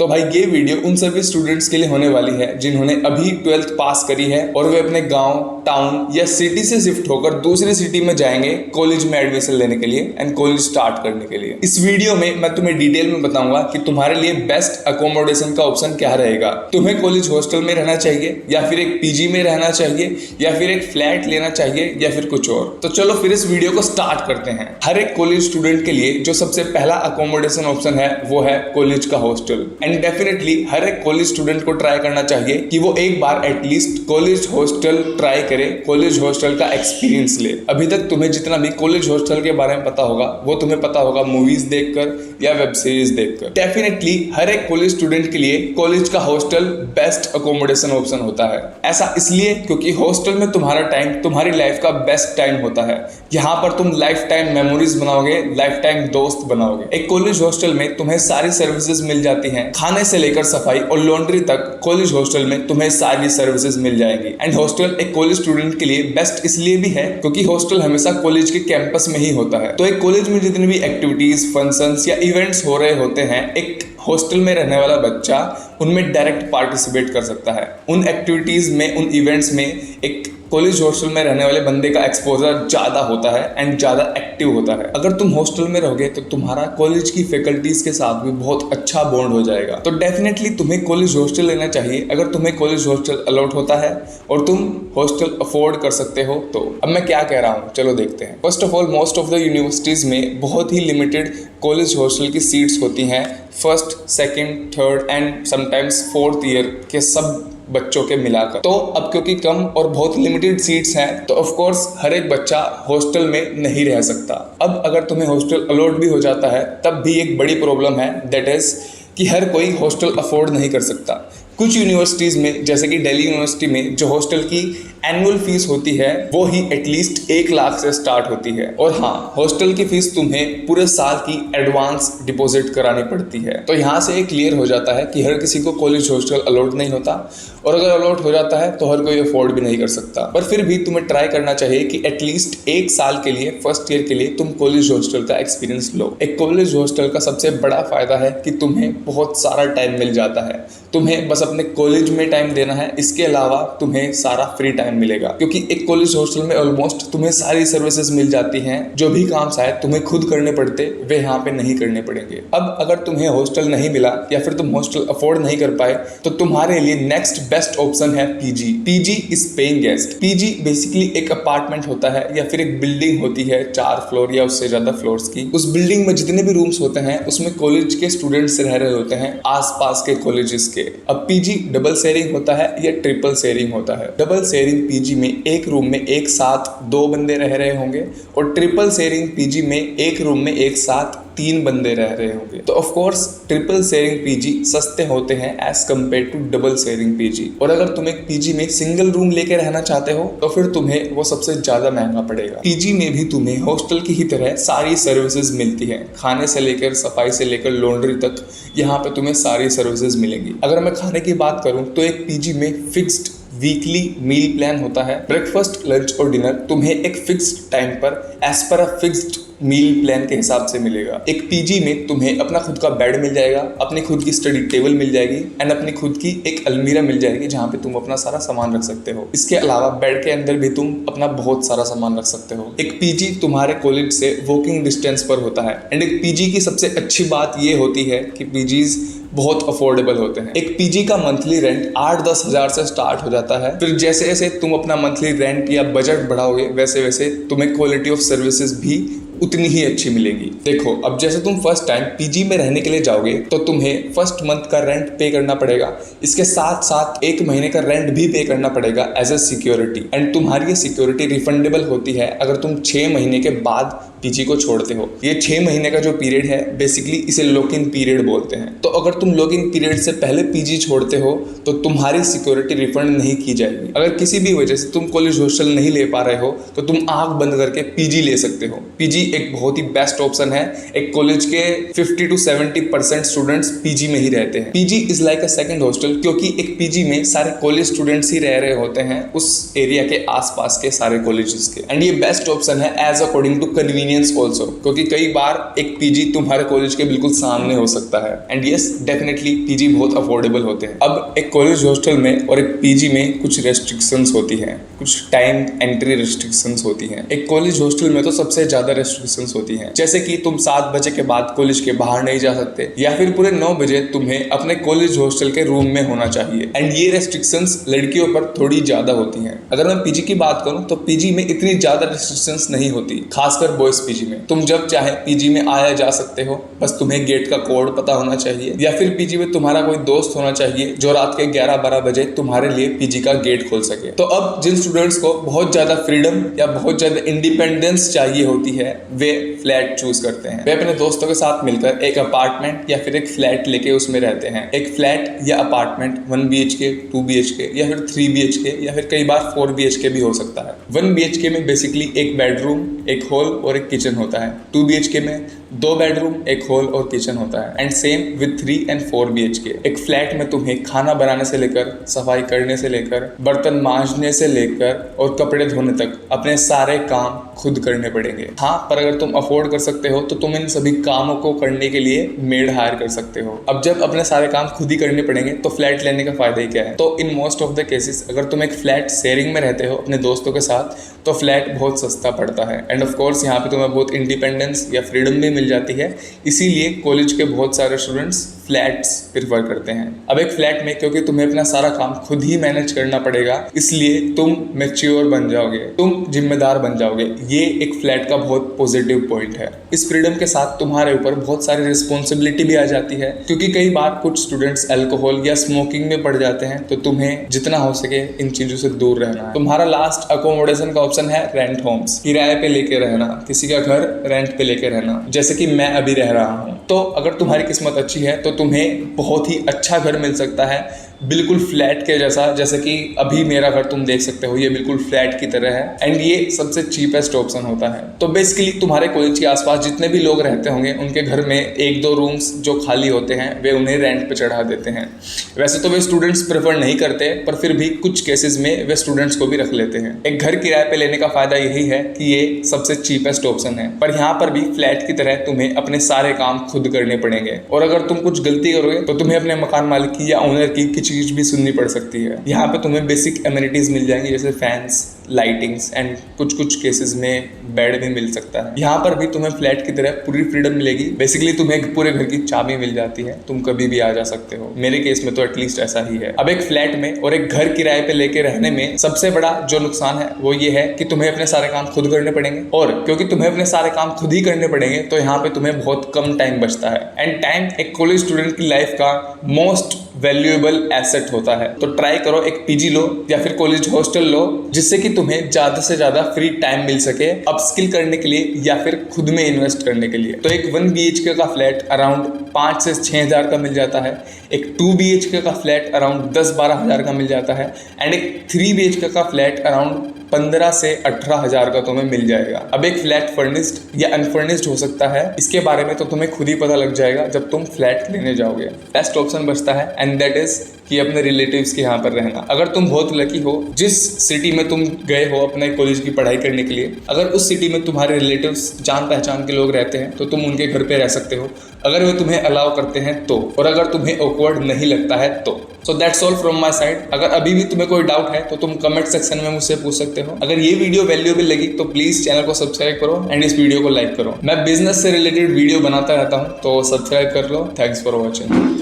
तो भाई ये वीडियो उन सभी स्टूडेंट्स के लिए होने वाली है जिन्होंने अभी 12th पास करी है और वे अपने गांव, टाउन या सिटी से शिफ्ट होकर दूसरी सिटी में जाएंगे कॉलेज में एडमिशन लेने के लिए एंड कॉलेज स्टार्ट करने के लिए। इस वीडियो में मैं तुम्हें डिटेल में बताऊंगा कि तुम्हारे लिए बेस्ट अकोमोडेशन का ऑप्शन क्या रहेगा। तुम्हें कॉलेज हॉस्टल में रहना चाहिए या फिर एक पीजी में रहना चाहिए या फिर एक फ्लैट लेना चाहिए या फिर कुछ और। तो चलो फिर इस वीडियो को स्टार्ट करते हैं। हर एक कॉलेज स्टूडेंट के लिए जो सबसे पहला अकोमोडेशन ऑप्शन है वो है कॉलेज का हॉस्टल। एंड डेफिनेटली हर एक कॉलेज स्टूडेंट को ट्राई करना चाहिए कि वो एक बार एटलीस्ट कॉलेज हॉस्टल ट्राई करे, कॉलेज हॉस्टल का एक्सपीरियंस ले। अभी तक तुम्हें जितना भी कॉलेज हॉस्टल के बारे में पता होगा वो तुम्हें पता होगा मूवीज देखकर या वेब सीरीज देखकर। डेफिनेटली हर एक कॉलेज स्टूडेंट के लिए कॉलेज का हॉस्टल बेस्ट अकोमोडेशन ऑप्शन होता है। ऐसा इसलिए क्योंकि हॉस्टल में तुम्हारा टाइम तुम्हारी लाइफ का बेस्ट टाइम होता है। यहाँ पर तुम लाइफ टाइम मेमोरीज बनाओगे, लाइफ टाइम दोस्त बनाओगे। एक कॉलेज हॉस्टल में तुम्हें सारी सर्विसेज मिल जाती हैं, खाने से लेकर सफाई और लॉन्ड्री तक कॉलेज हॉस्टल में तुम्हें सारी सर्विसेज मिल जाएंगी। एंड हॉस्टल एक कॉलेज स्टूडेंट के लिए बेस्ट इसलिए भी है क्योंकि हॉस्टल हमेशा कॉलेज के कैंपस में ही होता है। तो एक कॉलेज में जितनी भी एक्टिविटीज, फंक्शंस या इवेंट्स हो रहे होते हैं, एक हॉस्टल में रहने वाला बच्चा उनमें डायरेक्ट पार्टिसिपेट कर सकता है। उन एक्टिविटीज में, उन इवेंट्स में एक कॉलेज हॉस्टल में रहने वाले बंदे का एक्सपोजर ज़्यादा होता है एंड ज़्यादा एक्टिव होता है। अगर तुम हॉस्टल में रहोगे तो तुम्हारा कॉलेज की फैकल्टीज के साथ भी बहुत अच्छा बॉन्ड हो जाएगा। तो डेफिनेटली तुम्हें कॉलेज हॉस्टल लेना चाहिए अगर तुम्हें कॉलेज हॉस्टल अलॉट होता है और तुम हॉस्टल अफोर्ड कर सकते हो। तो अब मैं क्या कह रहा हूँ, चलो देखते हैं। First of all, most of the universities में बहुत ही लिमिटेड कॉलेज हॉस्टल की सीट्स होती हैं first, second, third and sometimes fourth year के सब बच्चों के मिलाकर। तो अब क्योंकि कम और बहुत लिमिटेड सीट्स हैं तो ऑफ कोर्स हर एक बच्चा हॉस्टल में नहीं रह सकता। अब अगर तुम्हें हॉस्टल अलॉट भी हो जाता है तब भी एक बड़ी प्रॉब्लम है, दैट इज कि हर कोई हॉस्टल अफोर्ड नहीं कर सकता। कुछ यूनिवर्सिटीज़ में जैसे कि दिल्ली यूनिवर्सिटी में जो हॉस्टल की एनुअल फीस होती है वो ही एटलीस्ट 1 लाख से स्टार्ट होती है। और हाँ, हॉस्टल की फीस तुम्हें पूरे साल की एडवांस डिपॉजिट करानी पड़ती है। तो यहाँ से ये क्लियर हो जाता है कि हर किसी को कॉलेज हॉस्टल अलॉट नहीं होता और अगर अलॉट हो जाता है तो हर कोई अफोर्ड भी नहीं कर सकता। पर फिर भी तुम्हें ट्राई करना चाहिए कि एटलीस्ट 1 साल के लिए, फर्स्ट ईयर के लिए तुम कॉलेज हॉस्टल का एक्सपीरियंस लो। एक कॉलेज हॉस्टल का सबसे बड़ा फायदा है कि तुम्हें बहुत सारा टाइम मिल जाता है। तुम्हें बस अपने कॉलेज में टाइम देना है, इसके अलावा तुम्हें सारा फ्री टाइम मिलेगा क्योंकि एक कॉलेज हॉस्टल में ऑलमोस्ट तुम्हें सारी सर्विसेज मिल जाती हैं। जो भी काम शायद तुम्हें खुद करने पड़ते वे यहाँ पे नहीं करने पड़ेंगे। अब अगर तुम्हें हॉस्टल नहीं मिला या फिर तुम हॉस्टल अफोर्ड नहीं कर पाए तो तुम्हारे लिए नेक्स्ट बेस्ट ऑप्शन है PG. PG is paying guest. PG basically एक अपार्टमेंट होता है या फिर एक बिल्डिंग होती है 4 फ्लोर या उससे ज्यादा फ्लोर्स की। उस बिल्डिंग में जितने भी रूम्स होते हैं उसमें कॉलेज के स्टूडेंट्स रह रहे होते हैं, आसपास के कॉलेजेस के। अब पीजी डबल शेयरिंग होता है या ट्रिपल शेयरिंग होता है। डबल शेयरिंग पीजी में एक रूम में एक साथ 2 बंदे रह रहे होंगे और ट्रिपल शेयरिंग पीजी में एक रूम में एक साथ 3 बंदे रह रहे होंगे। तो of course triple sharing PG सस्ते होते हैं as compared to double sharing PG. और अगर तुम एक पीजी में सिंगल रूम लेके रहना चाहते हो तो फिर तुम्हें वो सबसे ज्यादा महंगा पड़ेगा। पीजी में भी तुम्हें हॉस्टल की ही तरह सारी सर्विसेज मिलती है, खाने से लेकर सफाई से लेकर लॉन्ड्री तक यहाँ पे तुम्हें सारी सर्विसेज मिलेंगी। अगर मैं खाने की बात करूँ तो एक पीजी में फिक्स्ड वीकली मील प्लान होता है। ब्रेकफास्ट, लंच और डिनर तुम्हें एक फिक्स्ड टाइम पर as per a fixed meal plan के हिसाब से मिलेगा। एक पीजी में तुम्हें अपना खुद का बेड मिल जाएगा, अपनी खुद की स्टडी टेबल मिल जाएगी एंड अपनी खुद की एक अलमीरा मिल जाएगी जहाँ पे तुम अपना सारा सामान रख सकते हो। इसके अलावा बेड के अंदर भी तुम अपना बहुत सारा सामान रख सकते हो। एक पीजी तुम्हारे कॉलेज से वॉकिंग डिस्टेंस पर होता है एंड एक पीजी की सबसे अच्छी बात ये होती है कि पीजीज बहुत अफोर्डेबल होते हैं। एक पीजी का मंथली रेंट 8-10 हज़ार से स्टार्ट हो जाता है। फिर जैसे जैसे तुम अपना मंथली रेंट या बजट बढ़ाओगे वैसे वैसे तुम्हें क्वालिटी ऑफ सर्विसेज भी उतनी ही अच्छी मिलेगी। देखो, अब जैसे तुम फर्स्ट टाइम पीजी में रहने के लिए जाओगे तो तुम्हें फर्स्ट मंथ का रेंट पे करना पड़ेगा। इसके साथ साथ 1 महीने का रेंट भी पे करना पड़ेगा एज ए सिक्योरिटी। एंड तुम्हारी ये सिक्योरिटी रिफंडेबल होती है अगर तुम 6 महीने के बाद पीजी को छोड़ते हो। ये 6 महीने का जो पीरियड है बेसिकली इसे लॉक इन पीरियड बोलते हैं। तो अगर तुम लॉक इन पीरियड से पहले पीजी छोड़ते हो तो तुम्हारी सिक्योरिटी रिफंड नहीं की जाएगी। अगर किसी भी वजह से तुम कॉलेज हॉस्टल नहीं ले पा रहे हो तो तुम आंख बंद करके पीजी ले सकते हो। पीजी एक बहुत ही बेस्ट ऑप्शन है। एक कॉलेज के 50 to 70% स्टूडेंट्स पीजी में ही रहते हैं। PG is like a second hostel, क्योंकि एक पीजी में सारे कॉलेज स्टूडेंट्स ही रह रहे होते हैं उस एरिया के आसपास के सारे कॉलेजेस के। एंड ये बेस्ट ऑप्शन है as according to convenience also, क्योंकि कई बार एक पीजी तुम्हारे कॉलेज के बिल्कुल सामने हो सकता है। एंड यस, डेफिनेटली पीजी बहुत अफोर्डेबल होते हैं। अब एक कॉलेज हॉस्टल में और एक पीजी में कुछ रेस्ट्रिक्शंस होती हैं, कुछ टाइम एंट्री रेस्ट्रिक्शंस होती हैं। एक कॉलेज हॉस्टल में तो सबसे ज्यादा रेस्ट्रिक्शंस होती हैं, जैसे कि तुम 7 बजे के बाद कॉलेज के बाहर नहीं जा सकते, या फिर पूरे 9 बजे तुम्हें अपने कॉलेज हॉस्टल के रूम में होना चाहिए। एंड ये रेस्ट्रिक्शंस लड़कियों पर थोड़ी ज्यादा होती हैं। अगर मैं पीजी की बात करूं तो पीजी में इतनी ज्यादा रेस्ट्रिक्शंस नहीं होती, खासकर बॉयज पीजी में। तुम जब चाहे पीजी में आया जा सकते हो, बस तुम्हें गेट का कोड पता होना चाहिए, या फिर पीजी में तुम्हारा कोई दोस्त होना चाहिए जो रात के 11-12 बजे तुम्हारे लिए पीजी का गेट खोल सके। तो अब जिन स्टूडेंट्स को बहुत ज्यादा फ्रीडम या बहुत ज्यादा इंडिपेंडेंस चाहिए होती है, वे फ्लैट चूज करते हैं। वे अपने दोस्तों के साथ मिलकर एक अपार्टमेंट या फिर एक फ्लैट लेके उसमें रहते हैं। एक फ्लैट या अपार्टमेंट 1 BHK, 2 BHK या फिर 3 BHK या फिर कई बार 4 BHK भी हो सकता है। 1 BHK में बेसिकली एक बेडरूम, एक हॉल और एक किचन होता है। 2 BHK में 2 बेडरूम, एक हॉल और किचन होता है। And same with 3 and 4 BHK। एक फ्लैट में तुम्हें खाना बनाने से लेकर, सफाई करने से लेकर, बर्तन मांजने से लेकर और कपड़े धोने तक अपने सारे काम खुद करने पड़ेंगे। हाँ, पर अगर तुम अफोर्ड कर सकते हो तो तुम इन सभी कामों को करने के लिए मेड हायर कर सकते हो। अब जब अपने सारे काम खुद ही करने पड़ेंगे तो फ्लैट लेने का फायदा ही क्या है। तो in most of the cases अगर तुम एक फ्लैट शेयरिंग में रहते हो अपने दोस्तों के साथ, तो फ्लैट बहुत सस्ता पड़ता है। एंड ऑफ कोर्स यहाँ पे तुम्हें बहुत इंडिपेंडेंस या फ्रीडम भी मिल जाती है। इसीलिए कॉलेज के बहुत सारे स्टूडेंट्स फ्लैट्स प्रेफर करते हैं। अब एक फ्लैट में क्योंकि तुम्हें अपना सारा काम खुद ही मैनेज करना पड़ेगा, इसलिए तुम मैच्योर बन जाओगे, तुम जिम्मेदार बन जाओगे। ये एक फ्लैट का बहुत पॉजिटिव पॉइंट है। इस फ्रीडम के साथ तुम्हारे ऊपर बहुत सारी रिस्पॉन्सिबिलिटी भी आ जाती है, क्योंकि कई बार कुछ स्टूडेंट्स अल्कोहल या स्मोकिंग में पड़ जाते हैं। तो तुम्हें जितना हो सके इन चीजों से दूर रहना है। तुम्हारा लास्ट अकोमोडेशन का ऑप्शन है रेंट होम्स, किराए पे लेके रहना, किसी का घर रेंट पे लेके रहना, जैसे कि मैं अभी रह रहा हूँ। तो अगर तुम्हारी किस्मत अच्छी है तो तुम्हें बहुत ही अच्छा घर मिल सकता है, बिल्कुल फ्लैट के जैसा, जैसे कि अभी मेरा घर तुम देख सकते हो, ये बिल्कुल फ्लैट की तरह है। एंड ये सबसे चीपेस्ट ऑप्शन होता है। तो बेसिकली तुम्हारे कॉलेज के आसपास जितने भी लोग रहते होंगे, उनके घर में 1-2 रूम्स जो खाली होते हैं वे उन्हें रेंट पे चढ़ा देते हैं। वैसे तो वे स्टूडेंट्स प्रेफर नहीं करते, पर फिर भी कुछ केसेस में वे स्टूडेंट्स को भी रख लेते हैं। एक घर किराए पे लेने का फायदा यही है कि ये सबसे चीपेस्ट ऑप्शन है, पर यहाँ पर भी फ्लैट की तरह तुम्हें अपने सारे काम खुद करने पड़ेंगे। और अगर तुम कुछ गलती करोगे तो तुम्हें अपने मकान मालिक की या ओनर की चीज भी सुननी पड़ सकती है। यहाँ पे तुम्हें बेसिक एमिनिटीज मिल जाएंगी, जैसे फैंस, लाइटिंग्स एंड कुछ केसेस में बेड भी मिल सकता है। यहाँ पर भी तुम्हें फ्लैट की तरह पूरी फ्रीडम मिलेगी। बेसिकली तुम्हें पूरे घर की चाबी मिल जाती है, तुम कभी भी आ जा सकते हो। मेरे केस में तो एटलीस्ट ऐसा ही है। अब एक फ्लैट में और एक घर किराए पे लेके रहने में सबसे बड़ा जो नुकसान है वो ये है कि तुम्हें अपने सारे काम खुद करने पड़ेंगे, और क्योंकि तुम्हें अपने सारे काम खुद ही करने पड़ेंगे तो यहाँ पे तुम्हें बहुत कम टाइम बचता है। एंड टाइम एक कॉलेज स्टूडेंट की लाइफ का मोस्ट वैल्यूएबल एसेट होता है। तो ट्राई करो एक पीजी लो या फिर कॉलेज हॉस्टल लो, जिससे कि तुम्हें ज्यादा से ज्यादा फ्री टाइम मिल सके अपस्किल करने के लिए या फिर खुद में इन्वेस्ट करने के लिए। तो एक 1 BHK का फ्लैट अराउंड 5 से 6 हज़ार का मिल जाता है। एक 2 BHK का फ्लैट अराउंड 10-12 हज़ार का मिल जाता है। एंड एक 3 BHK का फ्लैट अराउंड 15 से 18 हज़ार का तुम्हें मिल जाएगा। अब एक फ्लैट फर्निश्ड या अनफर्निश्ड हो सकता है, इसके बारे में तो तुम्हें खुद ही पता लग जाएगा जब तुम फ्लैट लेने जाओगे। बेस्ट ऑप्शन बचता है एंड दैट इज कि अपने रिलेटिव्स के यहाँ पर रहना। अगर तुम बहुत लकी हो, जिस सिटी में तुम गए हो अपने कॉलेज की पढ़ाई करने के लिए, अगर उस सिटी में तुम्हारे रिलेटिव्स जान पहचान के लोग रहते हैं तो तुम उनके घर पे रह सकते हो, अगर वे तुम्हें अलाउ करते हैं तो, और अगर तुम्हें ऑकवर्ड नहीं लगता है तो। So that's all from my side. अगर अभी भी तुम्हें कोई डाउट है तो तुम कमेंट सेक्शन में मुझसे पूछ सकते हो। अगर ये वीडियो वैल्यूएबल लगी तो प्लीज चैनल को सब्सक्राइब करो एंड इस वीडियो को लाइक करो। मैं बिजनेस से रिलेटेड वीडियो बनाता रहता हूँ, तो सब्सक्राइब कर लो। Thanks for watching.